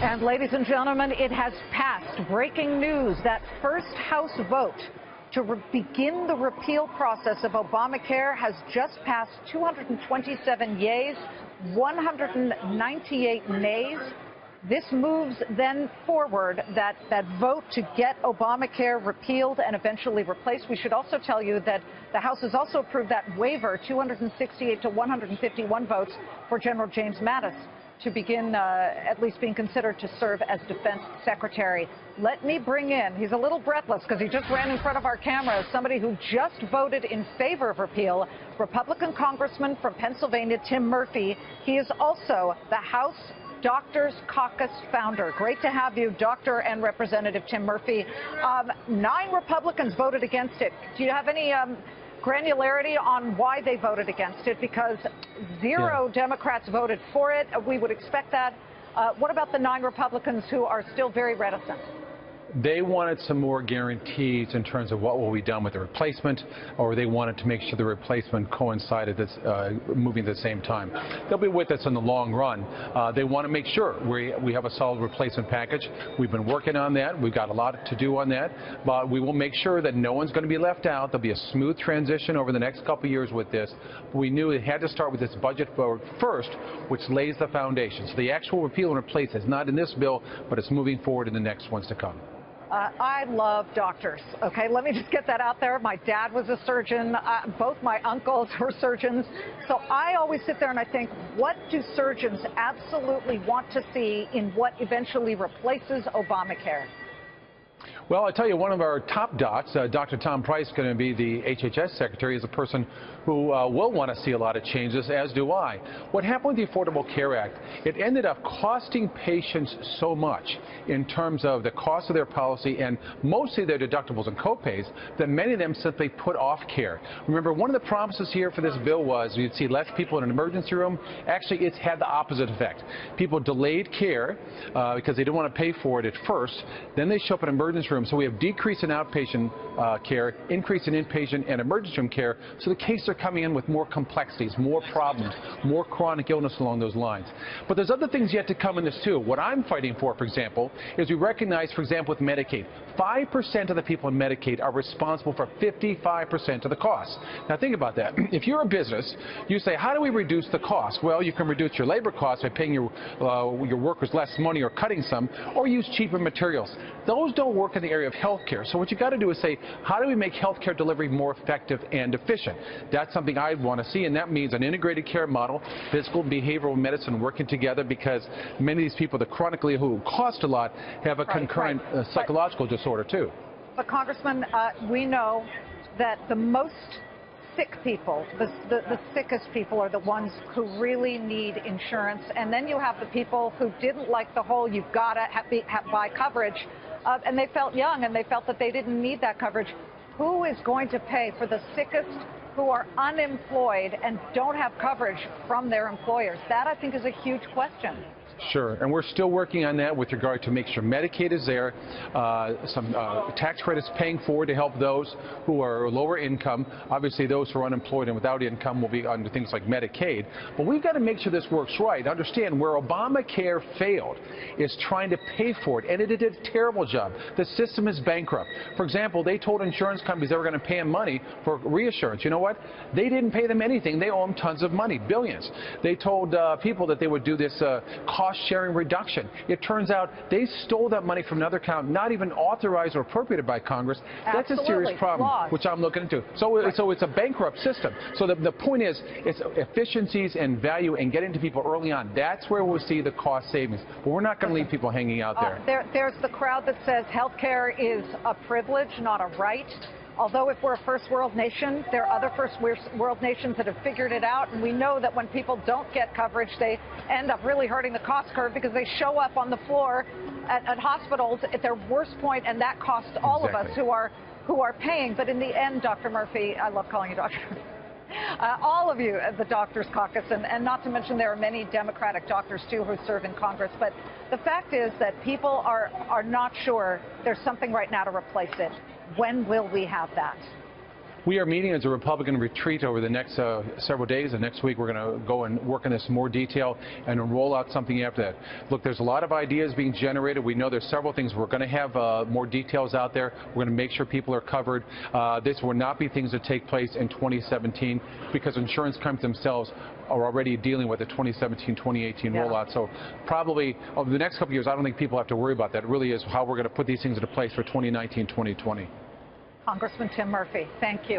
And ladies and gentlemen, it has passed. Breaking news, that first House vote to begin the repeal process of Obamacare has just passed. 227 yeas, 198 nays. This moves then forward that vote to get Obamacare repealed and eventually replaced. We should also tell you that the House has also approved that waiver, 268 to 151 votes for General James Mattis to begin at least being considered to serve as Defense Secretary. Let me bring in, he's a little breathless because he just ran in front of our cameras, somebody who just voted in favor of repeal, Republican Congressman from Pennsylvania, Tim Murphy. He is also the House Doctors Caucus founder. Great to have you, Dr. and Representative Tim Murphy. 9 Republicans voted against it. Do you have any granularity on why they voted against it? Because 0 Democrats voted for it. We would expect that. What about the 9 Republicans who are still very reticent? They wanted some more guarantees in terms of what will be done with the replacement, or they wanted to make sure the replacement coincided this moving at the same time. They'll be with us in the long run. They want to make sure we have a solid replacement package. We've been working on that. We've got a lot to do on that, but we will make sure that no one's going to be left out. There'll be a smooth transition over the next couple of years with this. We knew it had to start with this budget vote first, which lays the foundation. So the actual repeal and replace is not in this bill, but it's moving forward in the next ones to come. I love doctors, okay? Let me just get that out there. My dad was a surgeon. Both my uncles were surgeons. So I always sit there and I think, what do surgeons absolutely want to see in what eventually replaces Obamacare? Well, I tell you, one of our top docs, Dr. Tom Price, going to be the HHS Secretary, is a person who will want to see a lot of changes, as do I. What happened with the Affordable Care Act, it ended up costing patients so much in terms of the cost of their policy and mostly their deductibles and copays that many of them simply put off care. Remember, one of the promises here for this bill was you'd see less people in an emergency room. Actually, it's had the opposite effect. People delayed care because they didn't want to pay for it at first. Then they show up in an emergency room. So we have decrease in outpatient care, increase in inpatient and emergency room care. So the cases are coming in with more complexities, more problems, more chronic illness along those lines. But there's other things yet to come in this too. What I'm fighting for example, is we recognize, for example, with Medicaid, 5% of the people in Medicaid are responsible for 55% of the cost. Now think about that. If you're a business, you say, how do we reduce the cost? Well, you can reduce your labor costs by paying your workers less money or cutting some, or use cheaper materials. Those don't work in the area of health care. So what you got to do is say, how do we make health care delivery more effective and efficient? That's something I want to see, and that means an integrated care model, physical and behavioral medicine working together, because many of these people, the chronically who cost a lot, have a concurrent psychological disorder too. But Congressman, we know that the most sick people, the sickest people are the ones who really need insurance, and then you have the people who didn't like the whole you've got to buy coverage, and they felt young and they felt that they didn't need that coverage. Who is going to pay for the sickest who are unemployed and don't have coverage from their employers? That, I think, is a huge question. Sure, and we're still working on that with regard to make sure Medicaid is there, some tax credits paying for to help those who are lower income. Obviously, those who are unemployed and without income will be under things like Medicaid. But we've got to make sure this works right. Understand, where Obamacare failed is trying to pay for it, and it did a terrible job. The system is bankrupt. For example, they told insurance companies they were going to pay them money for reassurance. You know what? They didn't pay them anything. They owe them tons of money, billions. They told people that they would do this cost-sharing reduction. It turns out they stole that money from another account, not even authorized or appropriated by Congress. That's a serious problem, which I'm looking into. So it's a bankrupt system. So the point is, it's efficiencies and value and getting to people early on. That's where we'll see the cost savings. But we're not going to leave people hanging out there. There's the crowd that says health care is a privilege, not a right. Although if we're a first world nation, there are other first world nations that have figured it out, and we know that when people don't get coverage, they end up really hurting the cost curve because they show up on the floor at hospitals at their worst point, and that costs all of us who are paying. But in the end, Dr. Murphy, I love calling you Dr. All of you at the Doctors Caucus, and not to mention there are many Democratic doctors too who serve in Congress, but the fact is that people are not sure there's something right now to replace it. When will we have that? We are meeting as a Republican retreat over the next several days, and next week we're going to go and work on this in more detail and roll out something after that. Look, there's a lot of ideas being generated. We know there's several things. We're going to have more details out there. We're going to make sure people are covered. This will not be things that take place in 2017 because insurance companies themselves are already dealing with the 2017-2018 rollout. So probably over the next couple of years, I don't think people have to worry about that. It really is how we're going to put these things into place for 2019-2020. Congressman Tim Murphy, thank you.